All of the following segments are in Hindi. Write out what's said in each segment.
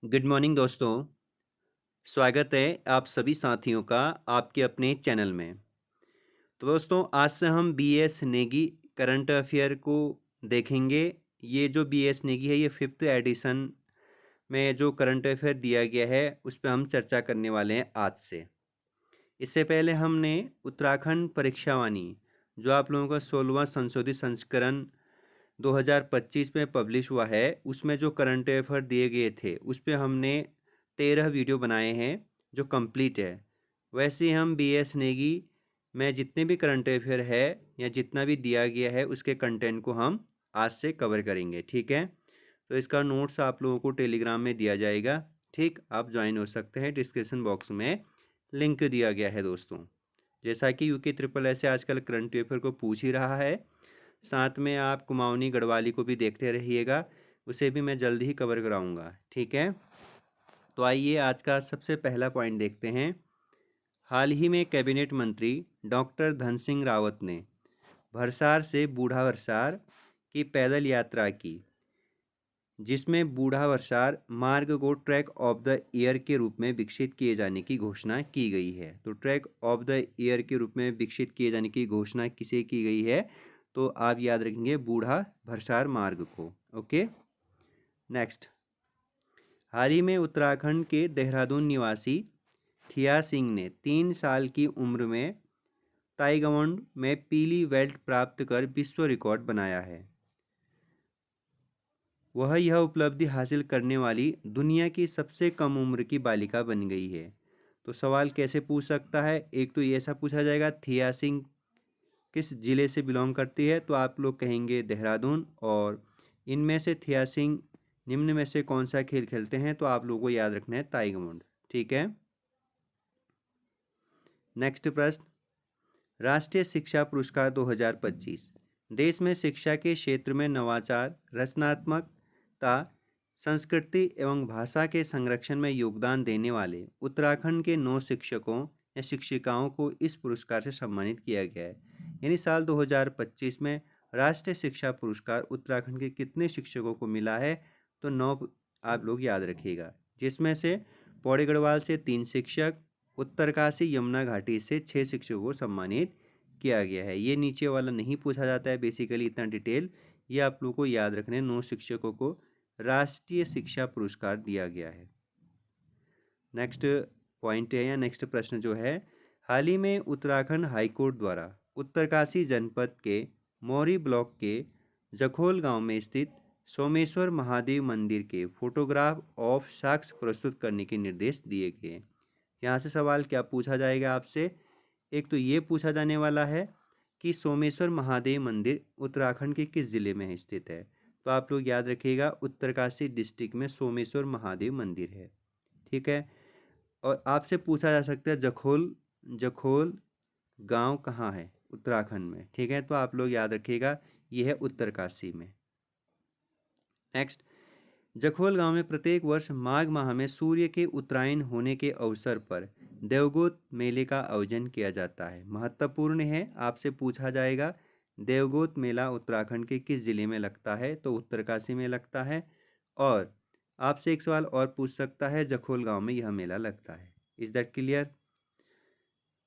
गुड मॉर्निंग दोस्तों। स्वागत है आप सभी साथियों का आपके अपने चैनल में। तो दोस्तों आज से हम बीएस नेगी करंट अफेयर को देखेंगे। ये जो बीएस नेगी है ये फिफ्थ एडिशन में जो करंट अफेयर दिया गया है उस पर हम चर्चा करने वाले हैं आज से। इससे पहले हमने उत्तराखंड परीक्षावाणी जो आप लोगों का 16वां संशोधित संस्करण 2025 में पब्लिश हुआ है उसमें जो करंट अफेयर दिए गए थे उस पे हमने 13 वीडियो बनाए हैं जो कंप्लीट है। वैसे ही हम बीएस नेगी में जितने भी करंट अफेयर है या जितना भी दिया गया है उसके कंटेंट को हम आज से कवर करेंगे, ठीक है। तो इसका नोट्स आप लोगों को टेलीग्राम में दिया जाएगा, ठीक। आप ज्वाइन हो सकते हैं, डिस्क्रिप्शन बॉक्स में लिंक दिया गया है दोस्तों। जैसा कि यूके ट्रिपल एस आजकल करंट अफेयर को पूछ ही रहा है, साथ में आप कुमाऊनी गढ़वाली को भी देखते रहिएगा, उसे भी मैं जल्दी ही कवर कराऊंगा, ठीक है। तो आइए आज का सबसे पहला पॉइंट देखते हैं। हाल ही में कैबिनेट मंत्री डॉक्टर धन सिंह रावत ने भरसार से बूढ़ा वरसार की पैदल यात्रा की, जिसमें बूढ़ा वरसार मार्ग को ट्रैक ऑफ द ईयर के रूप में विकसित किए जाने की घोषणा की गई है। तो ट्रैक ऑफ द ईयर के रूप में विकसित किए जाने की घोषणा किसे की गई है? तो आप याद रखेंगे बूढ़ा भरसार मार्ग को। Okay, next. हाल ही में उत्तराखंड के देहरादून निवासी थिया सिंह ने 3 साल की उम्र में ताइक्वांडो में पीली बेल्ट प्राप्त कर विश्व रिकॉर्ड बनाया है। वह यह उपलब्धि हासिल करने वाली दुनिया की सबसे कम उम्र की बालिका बन गई है। तो सवाल कैसे पूछ सकता है? एक तो ये ऐसा पूछा जाएगा थिया सिंह किस जिले से बिलोंग करती है, तो आप लोग कहेंगे देहरादून। और इनमें से थिया सिंह निम्न में से कौन सा खेल खेलते हैं? तो आप लोगों को याद रखना है ताइक्वांडो, ठीक है। नेक्स्ट प्रश्न। राष्ट्रीय शिक्षा पुरस्कार 2025 देश में शिक्षा के क्षेत्र में नवाचार, रचनात्मकता, संस्कृति एवं भाषा के संरक्षण में योगदान देने वाले उत्तराखंड के 9 शिक्षकों या शिक्षिकाओं को इस पुरस्कार से सम्मानित किया गया है। यानी साल 2025 में राष्ट्रीय शिक्षा पुरस्कार उत्तराखंड के कितने शिक्षकों को मिला है? तो 9 आप लोग याद रखिएगा, जिसमें से पौड़ी गढ़वाल से 3 शिक्षक, उत्तरकाशी यमुना घाटी से 6 शिक्षकों को सम्मानित किया गया है। ये नीचे वाला नहीं पूछा जाता है बेसिकली, इतना डिटेल ये आप लोगों को याद रखने। 9 शिक्षकों को राष्ट्रीय शिक्षा पुरस्कार दिया गया है। नेक्स्ट पॉइंट है या नेक्स्ट प्रश्न जो है, हाल ही में उत्तराखंड हाईकोर्ट द्वारा उत्तरकाशी जनपद के मौरी ब्लॉक के जखोल गांव में स्थित सोमेश्वर महादेव मंदिर के फोटोग्राफ ऑफ साक्ष्य प्रस्तुत करने के निर्देश दिए गए। यहाँ से सवाल क्या पूछा जाएगा आपसे? एक तो ये पूछा जाने वाला है कि सोमेश्वर महादेव मंदिर उत्तराखंड के किस जिले में स्थित है? तो आप लोग याद रखिएगा उत्तरकाशी डिस्ट्रिक्ट में सोमेश्वर महादेव मंदिर है, ठीक है। और आपसे पूछा जा सकता है जखोल जखोल गांव कहाँ है उत्तराखंड में, ठीक है। तो आप लोग याद रखिएगा ये है उत्तरकाशी में। नेक्स्ट। जखोल गांव में प्रत्येक वर्ष माघ माह में सूर्य के उत्तरायण होने के अवसर पर देवगोत मेले का आयोजन किया जाता है। महत्वपूर्ण है, आपसे पूछा जाएगा देवगोत मेला उत्तराखंड के किस जिले में लगता है? तो उत्तरकाशी में लगता है। और आपसे एक सवाल और पूछ सकता है, जखोल गांव में यह मेला लगता है। Is that clear?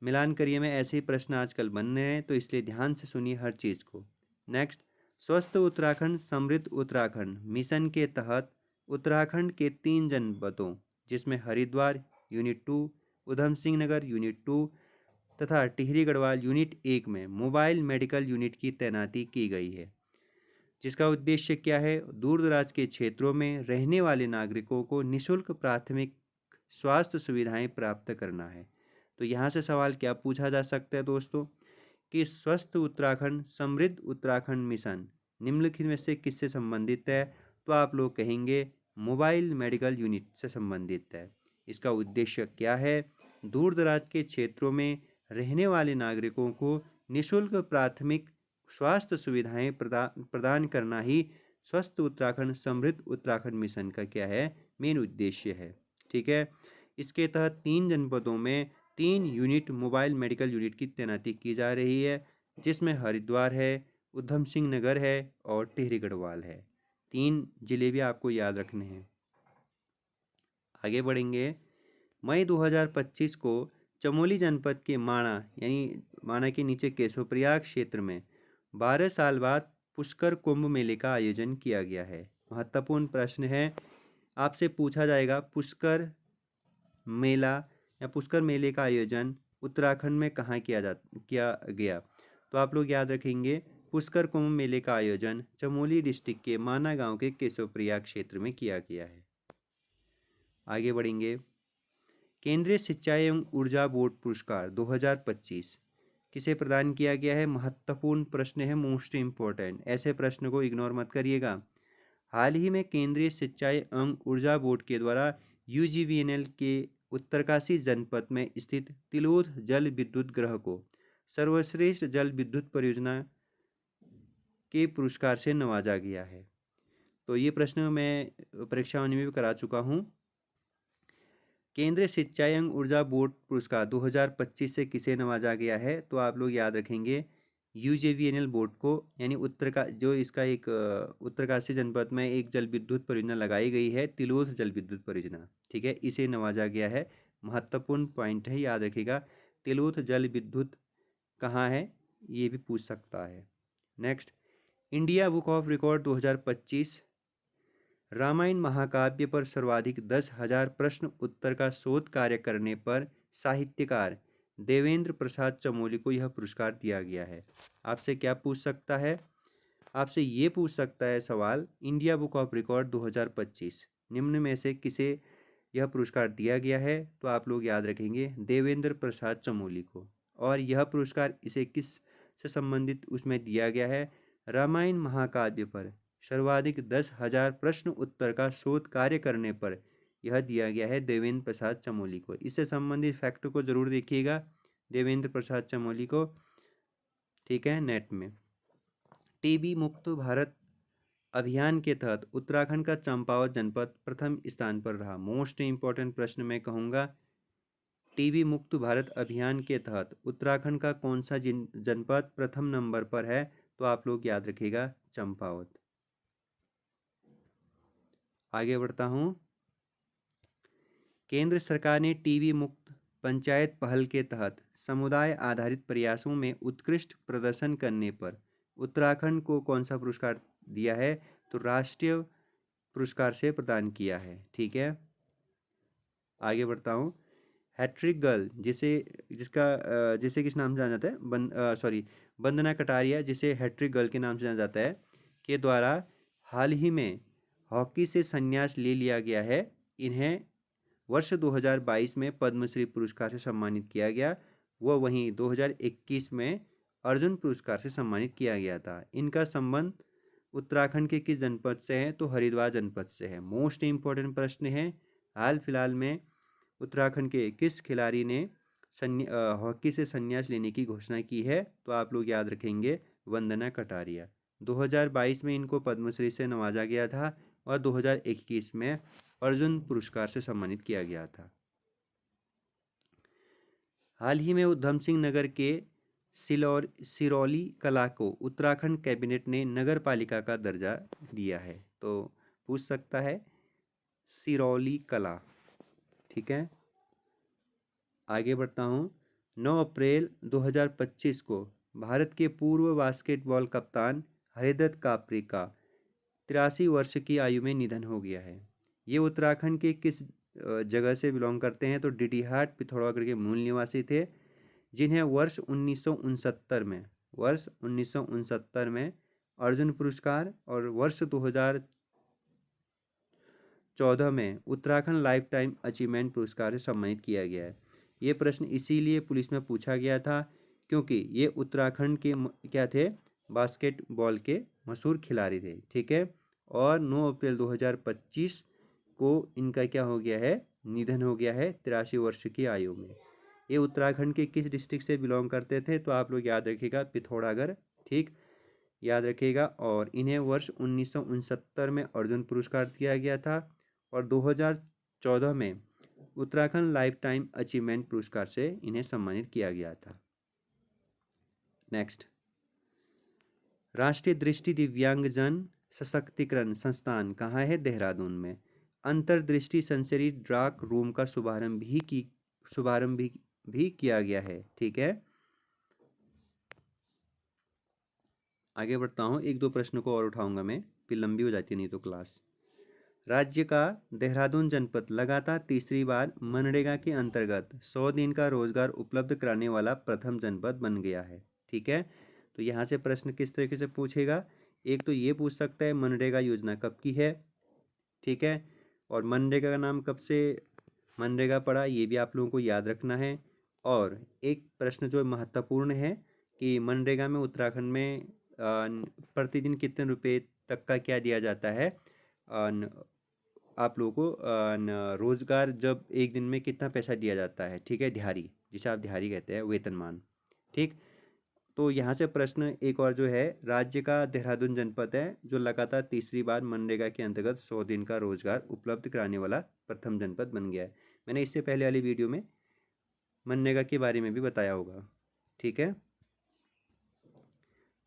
मिलान करिए में ऐसे ही प्रश्न आजकल बन रहे हैं, तो इसलिए ध्यान से सुनिए हर चीज़ को। नेक्स्ट। स्वस्थ उत्तराखंड समृद्ध उत्तराखंड मिशन के तहत उत्तराखंड के 3 जनपदों जिसमें हरिद्वार यूनिट 2, उधम सिंह नगर यूनिट 2 तथा टिहरी गढ़वाल यूनिट 1 में मोबाइल मेडिकल यूनिट की तैनाती की गई है, जिसका उद्देश्य क्या है? दूर दराज के क्षेत्रों में रहने वाले नागरिकों को निःशुल्क प्राथमिक स्वास्थ्य सुविधाएं प्राप्त करना है। तो यहाँ से सवाल क्या पूछा जा सकता है दोस्तों कि स्वस्थ उत्तराखंड समृद्ध उत्तराखंड मिशन निम्नलिखित में से किससे संबंधित है? तो आप लोग कहेंगे मोबाइल मेडिकल यूनिट से संबंधित है। इसका उद्देश्य क्या है? दूर दराज के क्षेत्रों में रहने वाले नागरिकों को निःशुल्क प्राथमिक स्वास्थ्य सुविधाएं प्रदान करना ही स्वस्थ उत्तराखंड समृद्ध उत्तराखंड मिशन का क्या है? मेन उद्देश्य है, ठीक है। इसके तहत 3 जनपदों में 3 यूनिट मोबाइल मेडिकल यूनिट की तैनाती की जा रही है, जिसमें हरिद्वार है, उधम सिंह नगर है और टिहरी गढ़वाल है। 3 जिले भी आपको याद रखने हैं। आगे बढ़ेंगे। मई 2025 को चमोली जनपद के माणा यानी माणा के नीचे केशवप्रयाग क्षेत्र में 12 साल बाद पुष्कर कुंभ मेले का आयोजन किया गया है। महत्वपूर्ण प्रश्न है, आपसे पूछा जाएगा पुष्कर मेला या पुष्कर मेले का आयोजन उत्तराखंड में कहाँ किया गया। तो आप लोग याद रखेंगे, पुष्कर कुंभ मेले का आयोजन चमोली डिस्ट्रिक्ट के माना गांव के केशवप्रयाग क्षेत्र में किया गया है। आगे बढ़ेंगे। केंद्रीय सिंचाई एवं ऊर्जा बोर्ड पुरस्कार 2025 किसे प्रदान किया गया है। महत्वपूर्ण प्रश्न है, मोस्ट इम्पोर्टेंट, ऐसे प्रश्न को इग्नोर मत करिएगा। हाल ही में केंद्रीय सिंचाई एवं ऊर्जा बोर्ड के द्वारा यूजीवीएनएल के उत्तरकाशी जनपद में स्थित तिलोथ जल विद्युत ग्रह को सर्वश्रेष्ठ जल विद्युत परियोजना के पुरस्कार से नवाजा गया है। तो ये प्रश्न मैं परीक्षाओं में भी करा चुका हूँ। केंद्रीय सिंचाई एवं ऊर्जा बोर्ड पुरस्कार 2025 से किसे नवाजा गया है। तो आप लोग याद रखेंगे यूजेवीएनएल बोर्ड को, यानी उत्तरकाशी जनपद में एक जल विद्युत परियोजना लगाई गई है, तिलोथ जल विद्युत परियोजना, ठीक है, इसे नवाजा गया है। महत्वपूर्ण पॉइंट है, याद रखिएगा। तिलोथ जल विद्युत कहाँ है, ये भी पूछ सकता है। Next, India book of record 2025 Ramayan महाकाव्य पर सर्वाधिक 10,000 प्रश्न उत्तर का शोध कार्य करने पर साहित्यकार देवेंद्र प्रसाद चमोली को यह पुरस्कार दिया गया है। आपसे क्या पूछ सकता है, आपसे ये पूछ सकता है सवाल, इंडिया बुक ऑफ रिकॉर्ड 2025 निम्न में से किसे यह पुरस्कार दिया गया है। तो आप लोग याद रखेंगे देवेंद्र प्रसाद चमोली को। और यह पुरस्कार इसे किस से संबंधित उसमें दिया गया है, रामायण महाकाव्य पर सर्वाधिक 10,000 प्रश्न उत्तर का शोध कार्य करने पर यह दिया गया है देवेंद्र प्रसाद चमोली को। इससे संबंधित फैक्ट को जरूर देखिएगा, देवेंद्र प्रसाद चमोली को, ठीक है। नेट में टीबी मुक्त भारत अभियान के तहत उत्तराखंड का चंपावत जनपद प्रथम स्थान पर रहा। मोस्ट इंपॉर्टेंट प्रश्न मैं कहूँगा, टीबी मुक्त भारत अभियान के तहत उत्तराखंड का कौन सा जनपद प्रथम नंबर पर है। तो आप लोग याद रखिएगा चंपावत। आगे बढ़ता हूँ। केंद्र सरकार ने टीबी मुक्त पंचायत पहल के तहत समुदाय आधारित प्रयासों में उत्कृष्ट प्रदर्शन करने पर उत्तराखंड को कौन सा पुरस्कार दिया है। तो राष्ट्रीय पुरस्कार से प्रदान किया है, ठीक है। आगे बढ़ता हूँ। हैट्रिक गर्ल जिसे किस नाम से जाना जाता है, वंदना कटारिया, जिसे हैट्रिक गर्ल के नाम से जाना जाता है, के द्वारा हाल ही में हॉकी से संन्यास ले लिया गया है। इन्हें वर्ष 2022 में पद्मश्री पुरस्कार से सम्मानित किया गया। वहीं 2021 में अर्जुन पुरस्कार से सम्मानित किया गया था। इनका संबंध उत्तराखंड के किस जनपद से है। तो हरिद्वार जनपद से है। मोस्ट इम्पोर्टेंट प्रश्न है, हाल फिलहाल में उत्तराखंड के किस खिलाड़ी ने हॉकी से संन्यास लेने की घोषणा की है। तो आप लोग याद रखेंगे वंदना कटारिया। 2022 में इनको पद्मश्री से नवाजा गया था और 2021 में अर्जुन पुरस्कार से सम्मानित किया गया था। हाल ही में उधम सिंह नगर के सिरौली कला को उत्तराखंड कैबिनेट ने नगर पालिका का दर्जा दिया है। तो पूछ सकता है सिरौली कला, ठीक है। आगे बढ़ता हूँ। 9 अप्रैल 2025 को भारत के पूर्व बास्केटबॉल कप्तान हरिदत्त कापरे का 83 वर्ष की आयु में निधन हो गया है। ये उत्तराखंड के किस जगह से बिलोंग करते हैं। तो डिडीहाट पिथौरागढ़ के मूल निवासी थे, जिन्हें वर्ष 1969 में अर्जुन पुरस्कार और वर्ष 2014 में उत्तराखंड लाइफ टाइम अचीवमेंट पुरस्कार से सम्मानित किया गया है। ये प्रश्न इसीलिए पुलिस में पूछा गया था क्योंकि ये उत्तराखंड के क्या थे, बास्केटबॉल के मशहूर खिलाड़ी थे, ठीक है। और 9 अप्रैल 2025 को इनका क्या हो गया है, निधन हो गया है 83 वर्ष की आयु में। ये उत्तराखंड के किस डिस्ट्रिक्ट से बिलोंग करते थे। तो आप लोग याद रखिएगा पिथौरागढ़, ठीक, याद रखिएगा। और इन्हें वर्ष 1969 में अर्जुन पुरस्कार दिया गया था और 2014 में उत्तराखंड लाइफ टाइम अचीवमेंट पुरस्कार से इन्हें सम्मानित किया गया था। नेक्स्ट, राष्ट्रीय दृष्टि दिव्यांगजन सशक्तिकरण संस्थान कहाँ है। देहरादून में। अंतर्दृष्टि सेंसरी डार्क रूम का शुभारंभ भी किया गया है। ठीक है, आगे बढ़ता हूँ, एक दो प्रश्नों को और उठाऊंगा मैं, फिर लंबी हो जाती नहीं तो क्लास। राज्य का देहरादून जनपद लगातार तीसरी बार मनरेगा के अंतर्गत 100 दिन का रोजगार उपलब्ध कराने वाला प्रथम जनपद बन गया है। ठीक है, तो यहाँ से प्रश्न किस तरीके से पूछेगा, एक तो ये पूछ सकता है मनरेगा योजना कब की है। ठीक है, और मनरेगा का नाम कब से मनरेगा पड़ा, ये भी आप लोगों को याद रखना है। और एक प्रश्न जो महत्वपूर्ण है कि मनरेगा में उत्तराखंड में प्रतिदिन कितने रुपए तक का क्या दिया जाता है, आप लोगों को रोजगार, जब एक दिन में कितना पैसा दिया जाता है। ठीक है, दिहाड़ी, जिसे आप दिहाड़ी कहते हैं, वेतनमान। ठीक, तो यहाँ से प्रश्न एक और जो है, राज्य का देहरादून जनपद है जो लगातार तीसरी बार मनरेगा के अंतर्गत 100 दिन का रोजगार उपलब्ध कराने वाला प्रथम जनपद बन गया है। मैंने इससे पहले वाली वीडियो में मनरेगा के बारे में भी बताया होगा। ठीक है,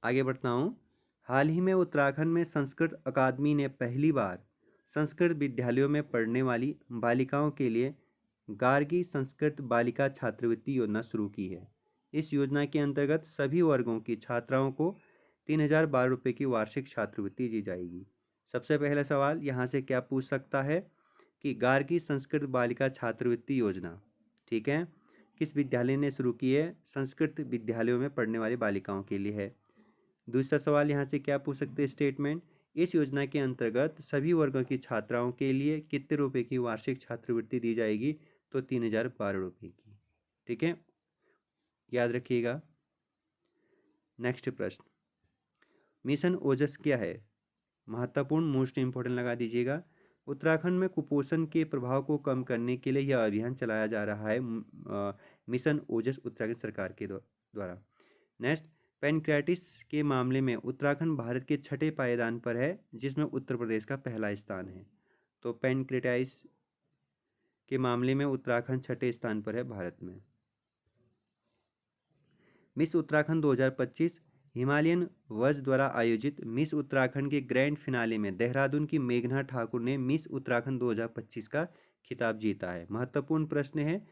आगे बढ़ता हूँ। हाल ही में उत्तराखंड में संस्कृत अकादमी ने पहली बार संस्कृत विद्यालयों में पढ़ने वाली बालिकाओं के लिए गार्गी संस्कृत बालिका छात्रवृत्ति योजना शुरू की है। इस योजना के अंतर्गत सभी वर्गों की छात्राओं को 3012 रुपये की वार्षिक छात्रवृत्ति दी जाएगी। सबसे पहला सवाल यहाँ से क्या पूछ सकता है कि गार्गी संस्कृत बालिका छात्रवृत्ति योजना, ठीक है, किस विद्यालय ने शुरू की है, संस्कृत विद्यालयों में पढ़ने वाली बालिकाओं के लिए है। दूसरा सवाल यहाँ से क्या पूछ सकते हैं, स्टेटमेंट, इस योजना के अंतर्गत सभी वर्गों की छात्राओं के लिए कितने रुपए की वार्षिक छात्रवृत्ति दी जाएगी, तो 3012 रुपये की। ठीक है, याद रखिएगा। नेक्स्ट प्रश्न, मिशन ओजस क्या है, महत्वपूर्ण, मोस्ट इंपॉर्टेंट लगा दीजिएगा। उत्तराखंड में कुपोषण के प्रभाव को कम करने के लिए यह अभियान चलाया जा रहा है, मिशन ओजस उत्तराखंड सरकार के द्वारा। नेक्स्ट, पैनक्रियाटिस के मामले में उत्तराखंड भारत के छठे पायदान पर है, जिसमें उत्तर प्रदेश का पहला स्थान है। तो पैनक्रियाटाइटिस के मामले में उत्तराखंड छठे स्थान पर है भारत में। मिस उत्तराखंड 2025, हिमालयन वज द्वारा आयोजित मिस उत्तराखंड के ग्रैंड फिनाले में देहरादून की मेघना ठाकुर ने मिस उत्तराखंड 2025 का खिताब जीता है। महत्वपूर्ण प्रश्न है।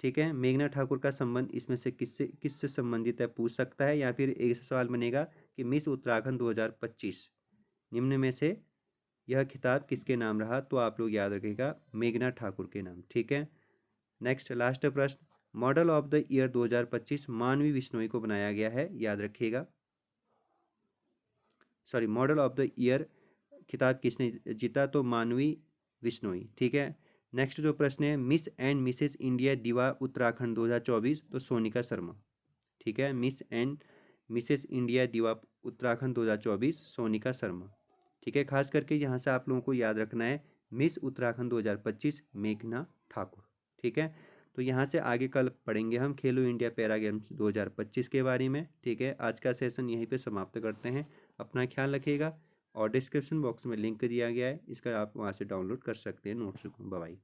ठीक है, मेघना ठाकुर का संबंध इसमें से किससे संबंधित है पूछ सकता है, या फिर एक सवाल बनेगा कि मिस उत्तराखंड 2025 निम्न में से यह खिताब किसके नाम रहा, तो आप लोग याद रखिएगा मेघना ठाकुर के नाम। ठीक है, नेक्स्ट लास्ट प्रश्न, मॉडल ऑफ द ईयर 2025 मानवी बिश्नोई को बनाया गया है, याद रखिएगा। Sorry, model of the year खिताब किसने जीता, तो मानवी बिश्नोई। ठीक है, नेक्स्ट जो प्रश्न है, मिस एंड मिसेस इंडिया दिवा उत्तराखंड 2024, तो सोनिका शर्मा। ठीक है, मिस एंड मिसेस इंडिया दिवा उत्तराखंड 2024 सोनिका शर्मा। ठीक है, खास करके यहाँ से आप लोगों को याद रखना है मिस उत्तराखंड 2025 मेघना ठाकुर। ठीक है, तो यहाँ से आगे कल पढ़ेंगे हम खेलो इंडिया पैरा गेम्स 2025 के बारे में। ठीक है, आज का सेशन यहीं पे समाप्त करते हैं। अपना ख्याल रखिएगा, और डिस्क्रिप्शन बॉक्स में लिंक दिया गया है, इसका आप वहाँ से डाउनलोड कर सकते हैं नोट्स को। Bye bye.